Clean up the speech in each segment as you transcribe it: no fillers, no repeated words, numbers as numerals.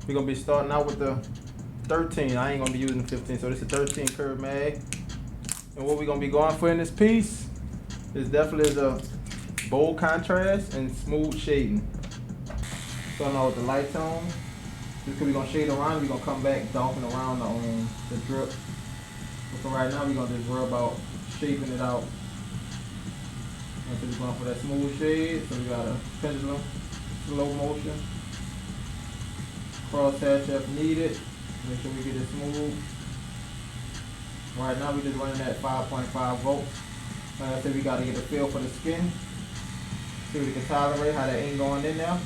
We're gonna be starting out with the 13. I ain't gonna be using the 15, so this is 13 curve mag. And what we're gonna be going for in this piece is definitely the bold contrast and smooth shading. Starting out with the light tone. Just because we're gonna shade around, we're gonna come back darken around the drip. But for right now, we're gonna just worry about shaping it out. And so we're going for that smooth shade, so we got a pendulum, slow motion, crosshatch if needed. Make sure we get it smooth. Right now we're just running at 5.5 volts. Like I said, we got to get a feel for the skin. See if we can tolerate how that ain't going in there.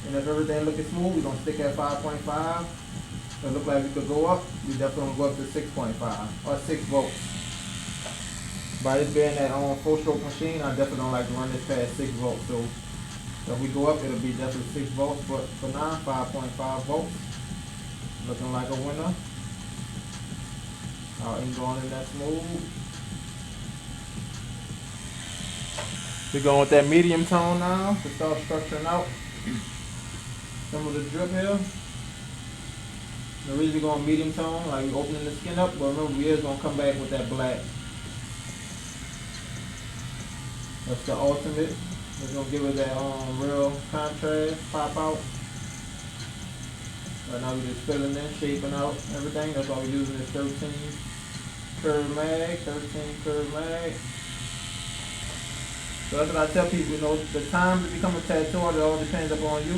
And if everything looking smooth, we're going to stick at 5.5. If it look like we could go up, we definitely going to go up to 6.5 or 6 volts. By this being that full stroke machine, I definitely don't like to run this past 6 volts. So if we go up, it'll be definitely 6 volts. But for now, 5.5 volts. Looking like a winner. Our ink going in that smooth. We're going with that medium tone now to start structuring out some of the drip here. The reason we're going medium tone, like we're opening the skin up, but remember we is going to come back with that black. That's the ultimate. It's going to give it that real contrast, pop out. Right now we're just filling in, shaping out everything. That's why we're using this 13 curve mag, 13 curve mag. So that's what I tell people, you know, the time to become a tattoo artist, it all depends upon you.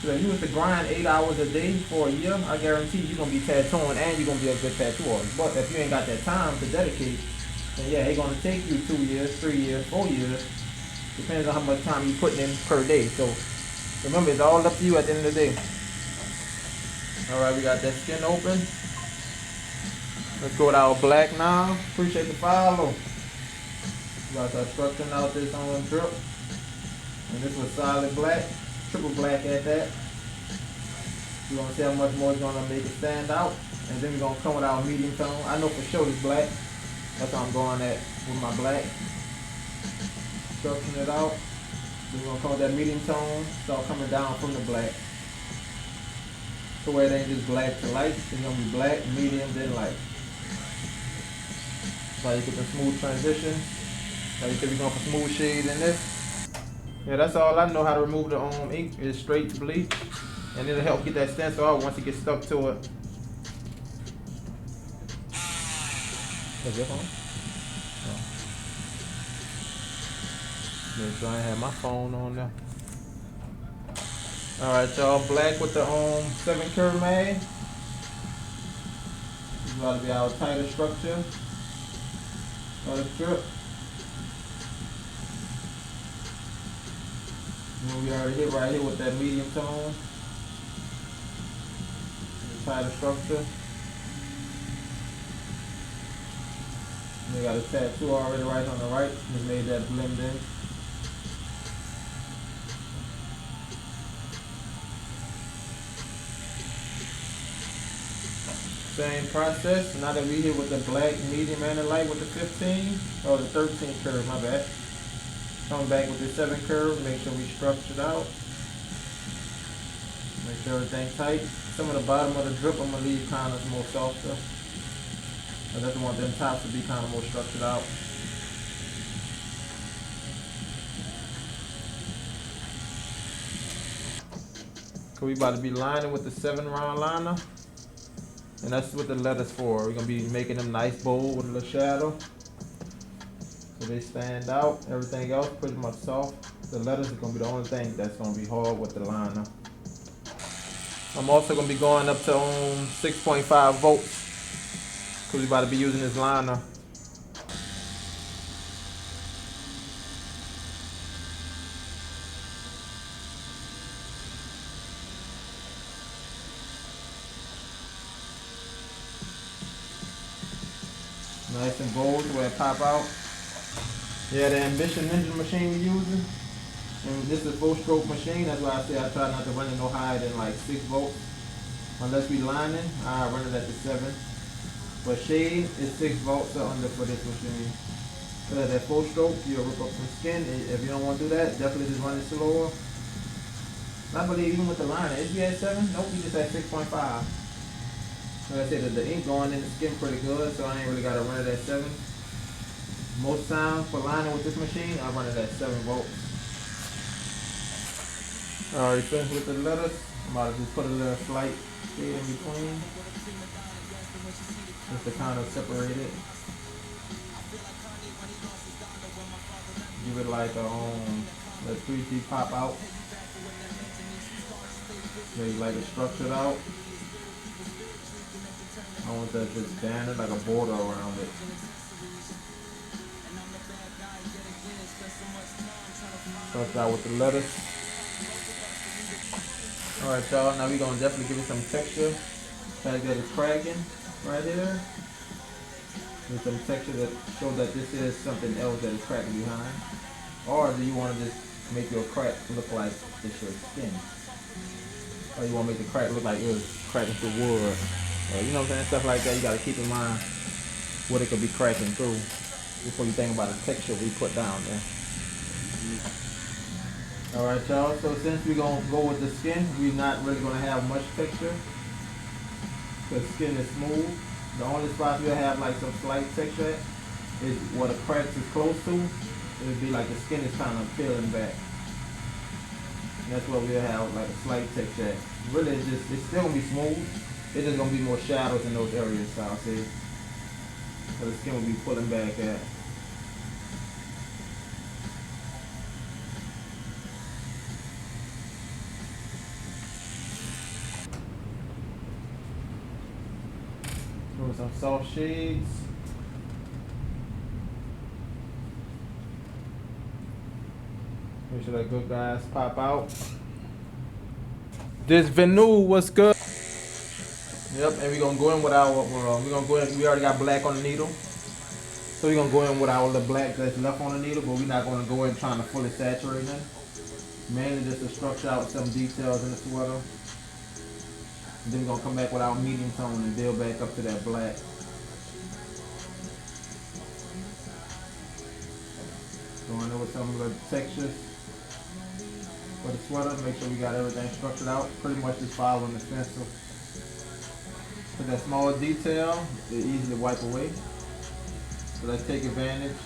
So if you was to grind 8 hours a day for a year, I guarantee you're going to be tattooing and you're going to be a good tattoo artist. But if you ain't got that time to dedicate, then yeah, it's going to take you 2 years, 3 years, 4 years. Depends on how much time you're putting in per day. So remember, it's all up to you at the end of the day. Alright, we got that skin open. Let's go with our black now. Appreciate the follow. We got our structuring out this drip. And this was solid black. Triple black at that. We're going to see how much more it's going to make it stand out. And then we're going to come with our medium tone. I know for sure it's black. That's how I'm going at with my black. Structuring it out. We're going to come with that medium tone. Start coming down from the black. So where it ain't just black to light. It's going to be black, medium, then light. So you get the smooth transition. Like you said, we're going for smooth shade in this. Yeah, that's all I know how to remove the ink is straight bleach. And it'll help get that stencil out once it gets stuck to it. Is it on? Oh. Make sure I ain't have my phone on there. Alright y'all, black with the 7 curve mag. This is about to be our tighter structure of the strip. And we already hit right here with that medium tone. The tighter structure. We got a tattoo already right on the right. We made that blend in. Same process. Now that we hit with the black, medium, and the light with the 15, or the 13 curve, my bad. Come back with the 7 curve, make sure we structure it out. Make sure everything's tight. Some of the bottom of the drip I'm going to leave kind of more softer. I just want them tops to be kind of more structured out. So we about to be lining with the 7 round liner. And that's what the letters for. We're going to be making them nice bold with a little shadow. So they stand out. Everything else pretty much soft. The letters are going to be the only thing that's going to be hard with the liner. I'm also going to be going up to 6.5 volts. Because we're about to be using this liner. Nice and bold where it pop out. Yeah, the Ambition Ninja machine we're using. And this is a full stroke machine. That's why I say I try not to run it no higher than like 6 volts. Unless we lining, I run it at the 7. But shade is 6 volts or under for this machine. So that full stroke, you'll rip up some skin. If you don't want to do that, definitely just run it slower. I believe even with the liner, is we at 7? Nope, we just at 6.5. Like I said, the ink going in the skin pretty good, so I ain't really got to run it at 7. Most times for lining with this machine, I run it at 7 volts. Alright, finished with the letters. I'm about to just put a little slight shade in between, just to kind of separate it. Give it like a let 3D pop out. Maybe like it structured out. I want that just standard, like a border around it. Start out with the letters. Alright y'all, now we're going to definitely give it some texture. Fact that it's cracking right here. With some texture that shows that this is something else that is cracking behind. Or do you want to just make your crack look like it's your skin? Or you want to make the crack look like it was cracking through wood? You know what I'm saying? Stuff like that, you got to keep in mind what it could be cracking through before you think about the texture we put down there. Alright y'all, so since we're going to go with the skin, we're not really going to have much texture. The skin is smooth. The only spots we'll have like some slight texture is where the cracks is close to. It would be like the skin is kind of peeling back. And that's where we'll have like a slight texture. Really, it's still going to be smooth. It's just going to be more shadows in those areas, so I'll see. So the skin will be pulling back at. Doing some soft shades. Make sure that good guys pop out. This Venu was good. Yep, and we're gonna go in with our we already got black on the needle. So we're gonna go in with our little black that's left on the needle, but we're not gonna go in trying to fully saturate it. Mainly just to structure out some details in the sweater. And then we're gonna come back with our medium tone and build back up to that black. Going in with some of the textures for the sweater, make sure we got everything structured out. Pretty much just following the stencil. So that small detail, they easily wipe away. So let's take advantage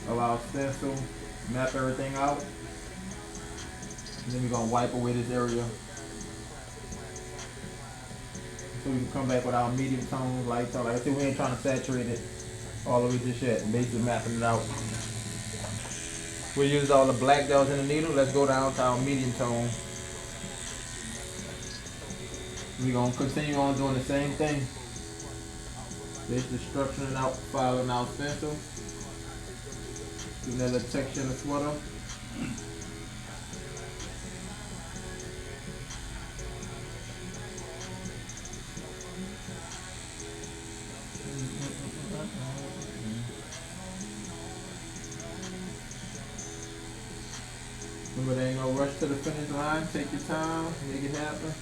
of our stencil, map everything out. And then we're gonna wipe away this area. So we can come back with our medium tone, light tone. Like I said, we ain't trying to saturate it all the way just yet, basically mapping it out. We used all the black that was in the needle. Let's go down to our medium tone. We're gonna continue on doing the same thing. Basically structuring out, following our stencil. Giving that little texture in the sweater. Remember, there ain't no rush to the finish line. Take your time, make it happen.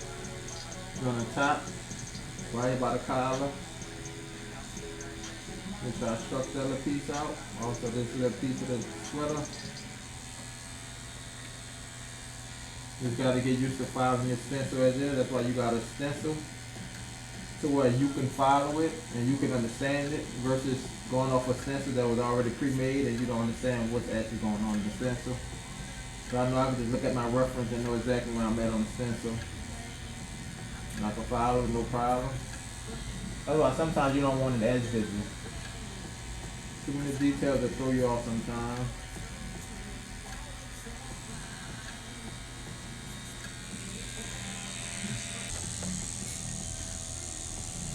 On the top, right by the collar. Make sure I structure that little piece out. Also, this little piece of the sweater. Just got to get used to following your stencil as is. That's why you got a stencil to where you can follow it and you can understand it versus going off a stencil that was already pre-made and you don't understand what's actually going on in the stencil. So I know I can just look at my reference and know exactly where I'm at on the stencil. And I can follow it, no problem. Otherwise, sometimes you don't want it as visible. Too many details that throw you off sometimes.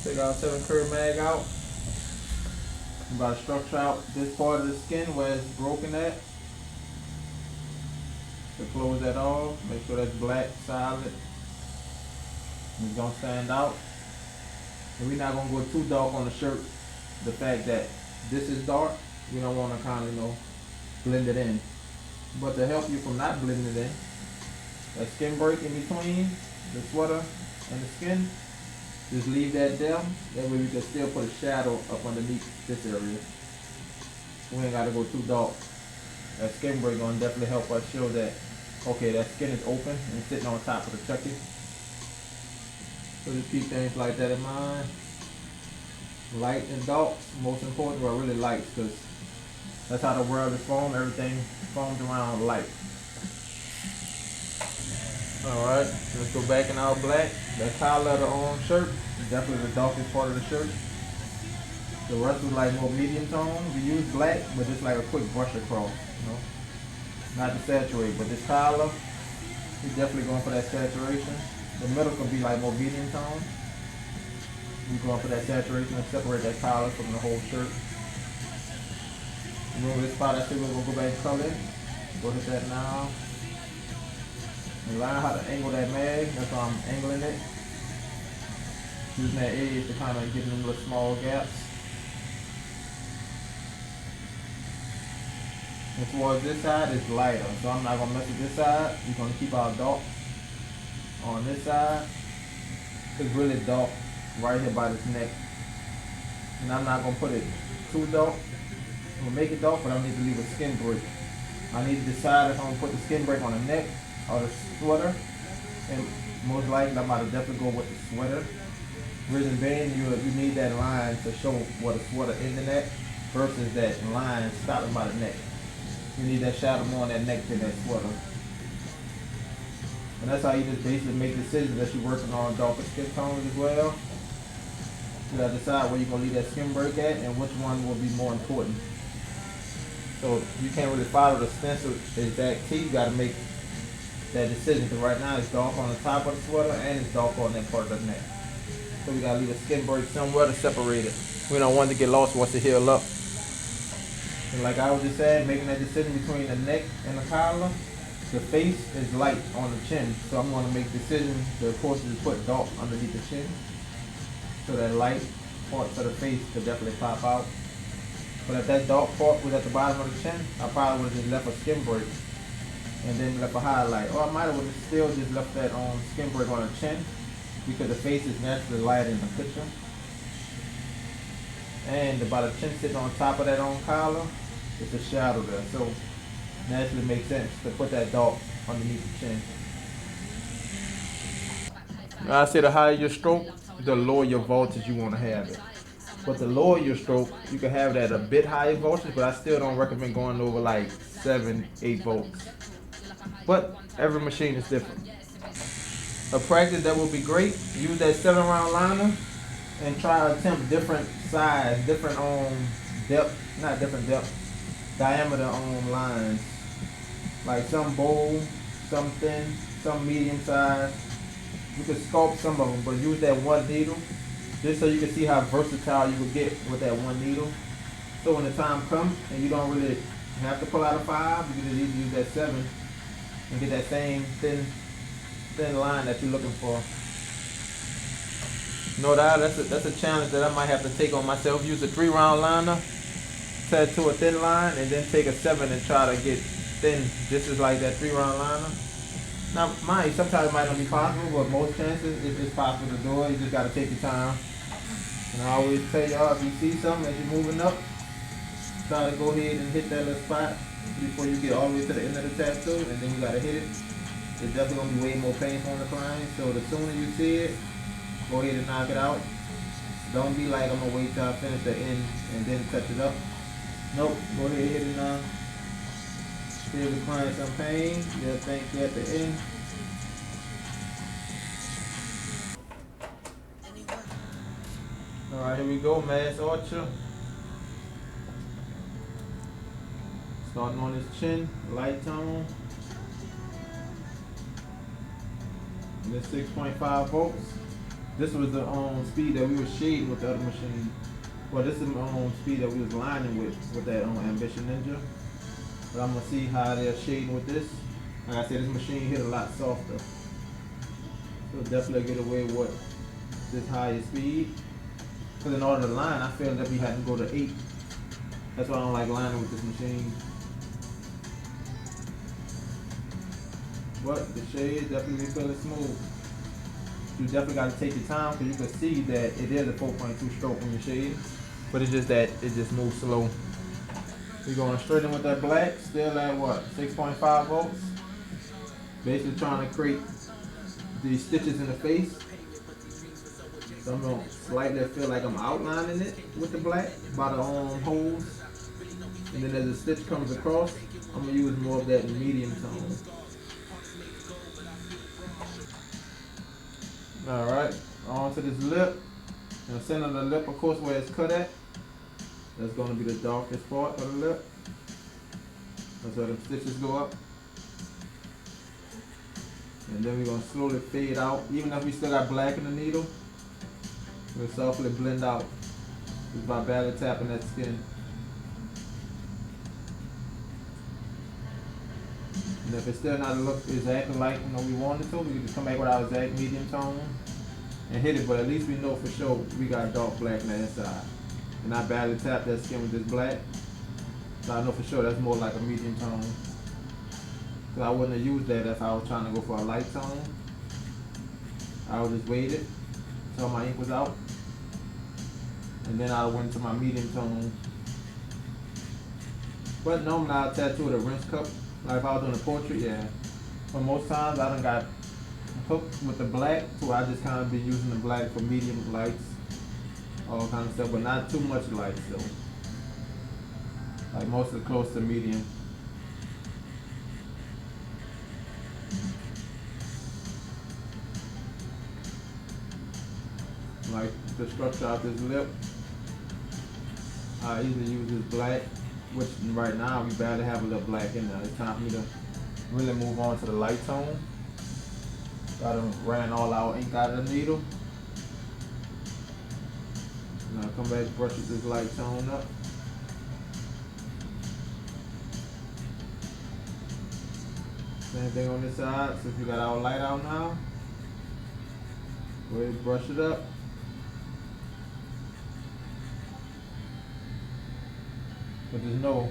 Take our 7 curve mag out. I'm about to structure out this part of the skin where it's broken at. To close that off, make sure that's black, solid. It's gonna stand out. And we're not gonna go too dark on the shirt. The fact that this is dark, we don't want to kind of, blend it in. But to help you from not blending it in, that skin break in between the sweater and the skin, just leave that there. That way we can still put a shadow up underneath this area. We ain't gotta go too dark. That skin break gonna definitely help us show that Okay, that skin is open and sitting on top of the Chucky. So just keep things like that in mind. Light and dark, most important, well really lights, because that's how the world is formed. Everything forms around light. Alright, let's go back in our black. That collar of the arm shirt is definitely the darkest part of the shirt. The rest was like more medium tone. We use black, but just like a quick brush across, you know. Not to saturate, but this collar, we're definitely going for that saturation. The middle could be like more medium tone. We're going for that saturation and separate that collar from the whole shirt. Remember this spot I said we're going to go back and color it. Go hit that now. And learn how to angle that mag. That's why I'm angling it. Using that edge to kind of get them little small gaps. And towards this side is lighter, so I'm not going to mess with this side. We're going to keep our dark on this side. It's really dark right here by this neck. And I'm not going to put it too dark. I'm going to make it dark, but I need to leave a skin break. I need to decide if I'm going to put the skin break on the neck or the sweater. And most likely I'm about to definitely go with the sweater. Reason being, you need that line to show what a sweater in the neck versus that line stopping by the neck. You need that shadow more on that neck than that sweater. And that's how you just basically make decisions that you're working on darker skin tones as well. You gotta decide where you're gonna leave that skin break at and which one will be more important. So you can't really follow the stencil exact T. You gotta make that decision, because right now it's dark on the top of the sweater and it's dark on that part of the neck. So we gotta leave a skin break somewhere to separate it. We don't want it to get lost once it heal up. And like I was just saying, making that decision between the neck and the collar, the face is light on the chin. So I'm gonna make decision to, of course, is put dark underneath the chin. So that light parts of the face could definitely pop out. But if that dark part was at the bottom of the chin, I probably would have just left a skin break and then left a highlight. Or I might have still just left that skin break on the chin, because the face is naturally light in the picture. And about the chin sitting on top of that collar, it's a shadow there. So naturally makes sense to put that dark underneath the chin. I say the higher your stroke, the lower your voltage you want to have it. But the lower your stroke, you can have that a bit higher voltage, but I still don't recommend going over like 7-8 volts. But every machine is different. A practice that will be great, use that 7-round liner and try to attempt different size, different diameter lines. Like some bold, some thin, some medium size. You can sculpt some of them, but use that one needle just so you can see how versatile you will get with that one needle. So when the time comes and you don't really have to pull out a 5, you can just use that 7 and get that same thin line that you're looking for. No doubt, that's a challenge that I might have to take on myself. Use a 3-round liner, tattoo a thin line, and then take a 7 and try to get thin, just as like that 3-round liner. Now, mind you, sometimes it might not be possible, but most chances it's possible to do it. You just got to take your time. And I always tell y'all, if you see something as you're moving up, try to go ahead and hit that little spot before you get all the way to the end of the tattoo, and then you got to hit it. It's definitely going to be way more painful on the client. So the sooner you see it, go ahead and knock it out. Don't be like, I'm going to wait till I finish the end and then touch it up. Nope, go ahead and hit it now. Save the client some pain. They'll thank you at the end. Alright, here we go, Mass Archer. Starting on his chin, light tone. And this 6.5 volts. This was the speed that we were shading with the other machine. Well, this is the speed that we was lining with that Ambition Ninja. But I'm gonna see how they're shading with this. Like I said, this machine hit a lot softer. So definitely get away with this higher speed. Because in order to line, I feel that we had to go to 8. That's why I don't like lining with this machine. But the shade definitely feeling smooth. You definitely got to take your time, because you can see that it is a 4.2 stroke when you shade. But it's just that it just moves slow. We're going straight in with that black, still at what, 6.5 volts. Basically trying to create these stitches in the face. So I'm gonna slightly feel like I'm outlining it with the black by the holes. And then as the stitch comes across, I'm gonna use more of that medium tone. Alright, on to this lip. In the center of the lip, of course, where it's cut at, that's gonna be the darkest part of the lip. That's where the stitches go up. And then we're gonna slowly fade out. Even if we still got black in the needle, we'll softly blend out just by barely tapping that skin. And if it's still not look exactly like we want it to, we can just come back with our exact medium tone and hit it. But at least we know for sure we got dark black on the inside. And I barely tap that skin with this black, so I know for sure that's more like a medium tone. So I wouldn't have used that if I was trying to go for a light tone. I would just wait it until my ink was out, and then I went to my medium tone. But normally I tattoo with a rinse cup. Like if I was doing a portrait, yeah. But most times I done got hooked with the black, so I just kind of be using the black for medium lights, all kind of stuff, but not too much light still. Like mostly close to medium. Like the structure of this lip, I usually use this black, which right now we barely have a little black in there. It's time for me to really move on to the light tone. I done ran all our ink out of the needle. Now come back, brush this light tone up. Same thing on this side. Since we got our light out now, go ahead and brush it up. But just know,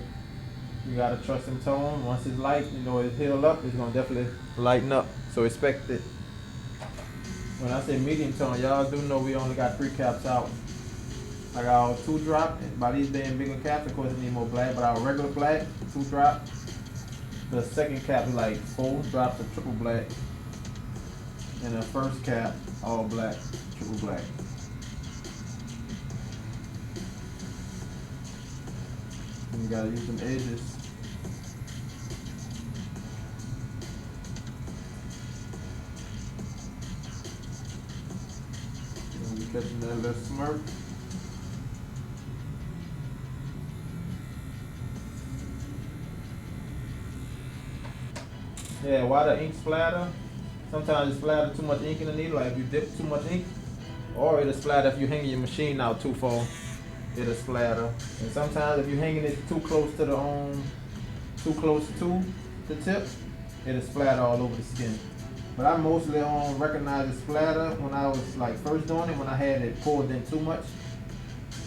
you gotta trust him tone. Once it's light, it's healed up, it's gonna definitely lighten up. So expect it. When I say medium tone, y'all do know we only got 3 caps out. Like our 2 drop, by these being bigger caps, of course it need more black, but our regular black, 2 drop. The second cap is like 4 drops of triple black. And the first cap, all black, triple black. And you gotta use some edges. And you catching that little smirk. Yeah, why the ink splatter? Sometimes it splatter too much ink in the needle, like if you dip too much ink, or it'll splatter if you hang your machine out too far. It'll splatter. And sometimes if you're hanging it too close to the tip, it'll splatter all over the skin. But I mostly recognize the splatter when I was like first doing it, when I had it poured in too much.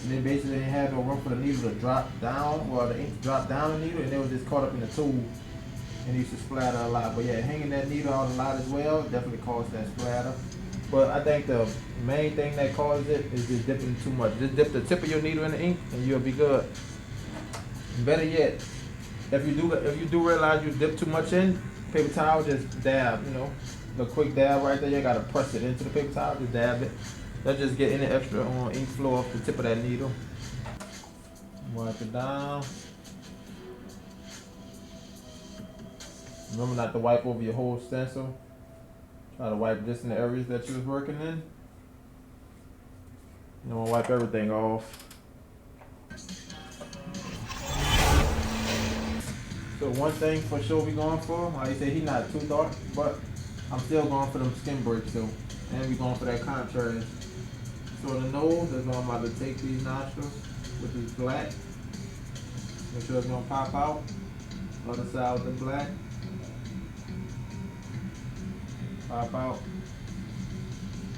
And then basically didn't have no room for the needle to drop down, or the ink drop down the needle, and it was just caught up in the tool. And it used to splatter a lot. But yeah, hanging that needle out a lot as well definitely caused that splatter. But I think the main thing that causes it is just dipping too much. Just dip the tip of your needle in the ink and you'll be good. Better yet, if you do realize you dip too much in, paper towel, just dab, the quick dab right there. You gotta press it into the paper towel, just dab it. That'll just get any extra ink flow off the tip of that needle. Wipe it down. Remember not to wipe over your whole stencil. Try to wipe just in the areas that you was working in. You don't want to wipe everything off. So one thing for sure we going for, like you said, he not too dark, but I'm still going for them skin breaks though. And we going for that contrast. So the nose, that's what I'm about to take these nostrils with this black. Make sure it's gonna pop out. Other side with the black. Pop out.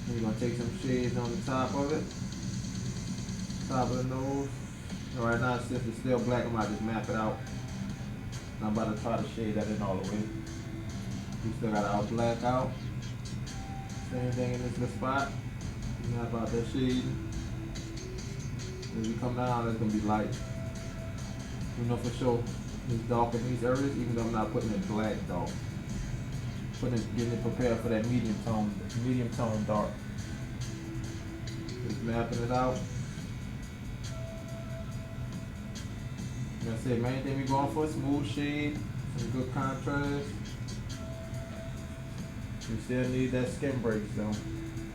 And you're gonna take some shades on the top of it. Top of the nose. And right now, since it's still black, I might just map it out. And I'm about to try to shade that in all the way. We still got our black out. Same thing in this little spot. Map out that shade. As you come down, it's gonna be light. You know for sure it's dark in these areas, even though I'm not putting it black dark. getting it prepared for that medium tone dark. Just mapping it out. Like I said, main thing we going for is smooth shade, some good contrast. You still need that skin breaks though.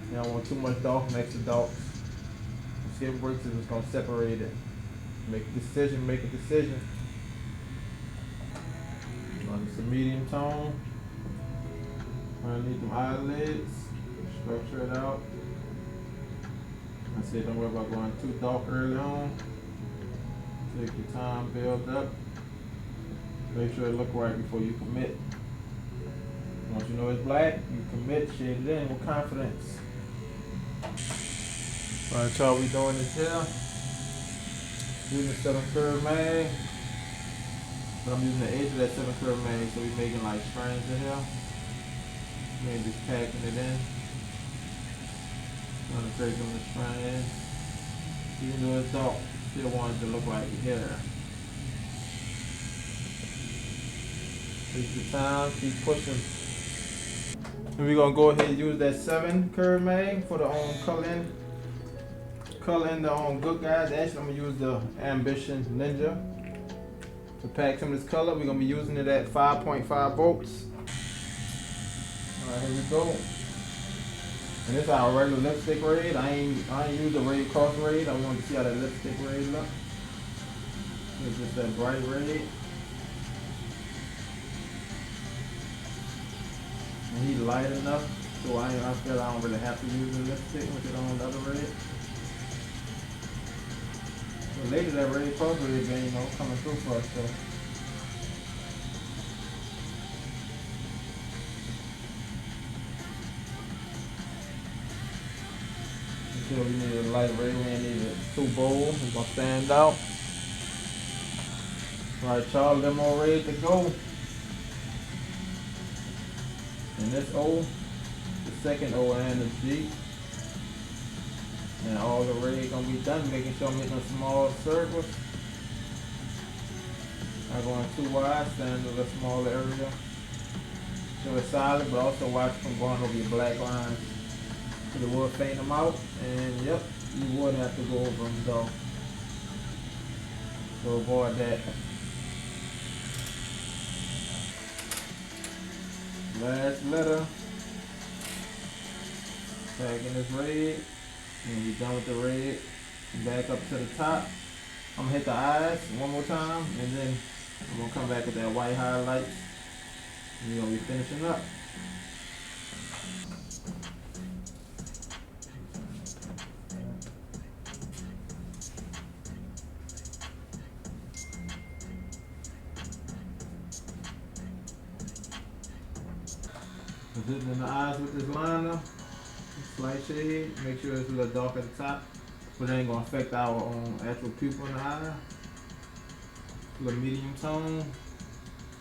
You don't want too much dark next to dark. The skin breaks is just gonna separate it. Make a decision. It's a medium tone. Underneath them eyelids. Structure it out. I said don't worry about going too dark early on. Take your time, build up. Make sure it look right before you commit. Once you know it's black, you commit, shade it in with confidence. Alright, y'all, we doing this here. Using the 7 curve mag. But I'm using the edge of that 7 curve mag, so we're making like strands in here. Maybe just packing it in. Trying to take them the strands. Even though it's dark, still want it to look like hair. Take your time, keep pushing. And we're gonna go ahead and use that 7 curve mag for the color in the good guys. Actually, I'm gonna use the Ambition Ninja to pack some of this color. We're gonna be using it at 5.5 volts. Alright, here we go. And this is our regular lipstick red. I ain't use the red cross red. I wanted to see how that lipstick red look. It's just that bright red. And he's light enough, so I feel I don't really have to use the lipstick with it on the other red. But later that red cross red been, coming through for us, so. So we need a light red, we need it too bold, it's gonna stand out. Alright, y'all, them all ready to go. And this O, the second O and the G. And all the red gonna be done, making sure I'm hitting a small circles. Not going too wide, stand in a smaller area. So it's solid, but also watch from going over your black lines. It will faint them out, and yep, you would have to go over them though. So avoid that. Last letter. Back in this red. And you're done with the red. Back up to the top. I'm gonna hit the eyes one more time, and then I'm gonna come back with that white highlights. And you're gonna be finishing up. Hitting the eyes with this liner, slight shade, make sure it's a little dark at the top, but it ain't gonna affect our actual pupil in the eye. A little medium tone,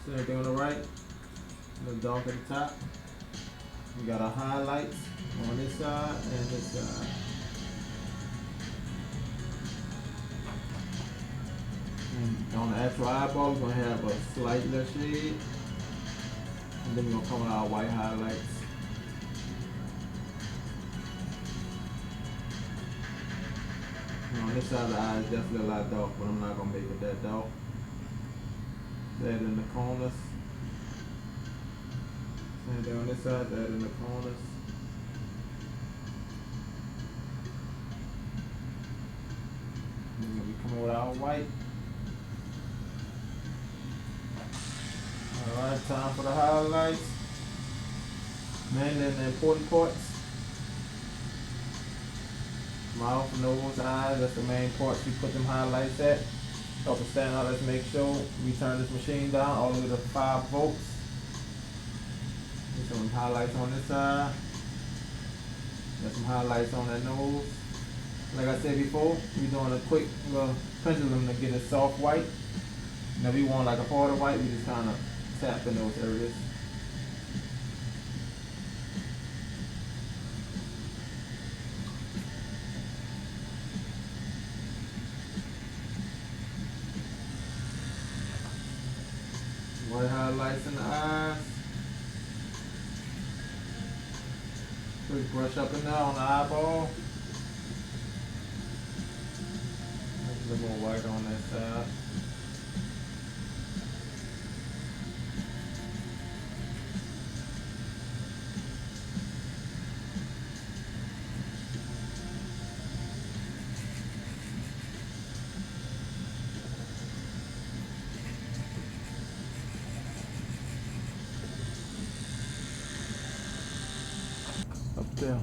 same thing on the right, a little dark at the top. We got our highlights on this side and this side. And on the actual eyeball, we're gonna have a slight little shade. And then we're gonna come with our white highlights. On this side of the eye is definitely a lot dark, but I'm not gonna make it that dark. That in the corners. Same thing on this side, that in the corners. And then we come with our white. Alright, time for the highlights. Mainly in the important parts. Mouth, nose, eyes, that's the main parts we put them highlights at. Help it stand out. Let's make sure we turn this machine down all the way to 5 volts. Get some highlights on this side. Got some highlights on that nose. Like I said before, we're doing a quick little pendulum to get a soft white. Now we want like a harder white, we just kind of tap in those areas. White highlights in the eyes. Quick brush up and down on the eyeball. A little more white on that side. Up there.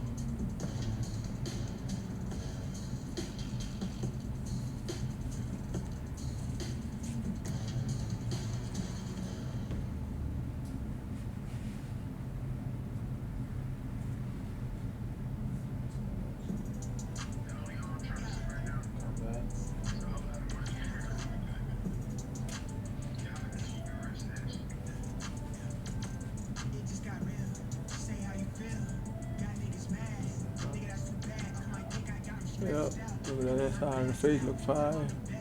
Yep, look at that side of the face, look fine.